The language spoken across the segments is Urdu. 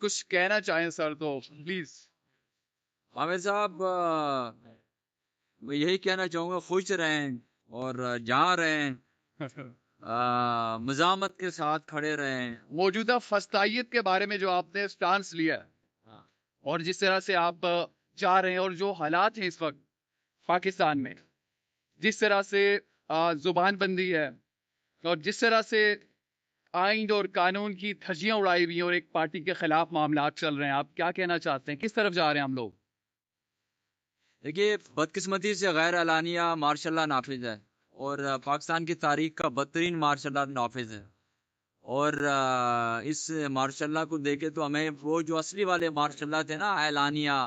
کچھ کہنا چاہیں سر تو پلیز. عامر صاحب میں یہی کہنا چاہوں گا، خوش رہیں اور جہاں رہیں مزاحمت کے ساتھ کھڑے رہیں. موجودہ فسطائیت کے بارے میں جو آپ نے سٹانس لیا ہے اور جس طرح سے آپ چاہ رہے ہیں اور جو حالات ہیں اس وقت پاکستان میں، جس طرح سے زبان بندی ہے اور جس طرح سے آئین اور قانون کی دھجیاں اڑائی ہوئی ہیں اور ایک پارٹی کے خلاف معاملات چل رہے ہیں، آپ کیا کہنا چاہتے ہیں؟ کس طرف جا رہے ہیں ہم لوگ؟ دیکھیے، بدقسمتی سے غیر اعلانیہ مارشل لا نافذ ہے اور پاکستان کی تاریخ کا بدترین مارشل لا نافذ ہے. اور اس مارشل لا کو دیکھے تو ہمیں وہ جو اصلی والے مارشل لا تھے نا اعلانیہ،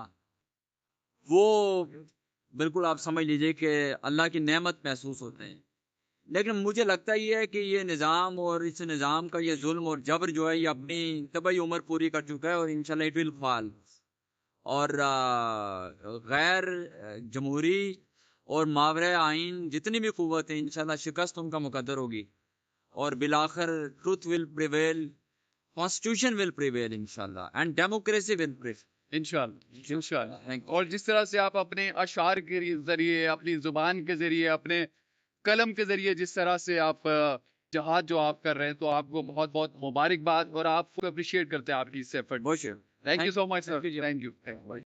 وہ بالکل آپ سمجھ لیجئے کہ اللہ کی نعمت محسوس ہوتے ہیں. لیکن مجھے لگتا یہ ہے کہ یہ نظام اور اس نظام کا یہ ظلم اور جبر جو ہے یہ اپنی طبعی عمر پوری کر چکا ہے اور انشاءاللہ اٹ ول فال. اور غیر جمہوری اور ماورائے آئین جتنی بھی قوت ہیں انشاءاللہ شکست ان کا مقدر ہوگی اور بالآخر ٹروتھ ول پریویل، کانسٹیٹیوشن ول پریویل انشاءاللہ اینڈ ڈیموکریسی ول پریویل انشاءاللہ. اور جس طرح سے آپ اپنے اشعار کے ذریعے، اپنی زبان کے ذریعے، اپنے قلم کے ذریعے جس طرح سے آپ جہاد جو آپ کر رہے ہیں، تو آپ کو بہت بہت مبارکباد اور آپ کو اپریشیٹ کرتے ہیں آپ کی اس ایفرٹ. بہت شکریہ. Thank you so much sir. Thank you.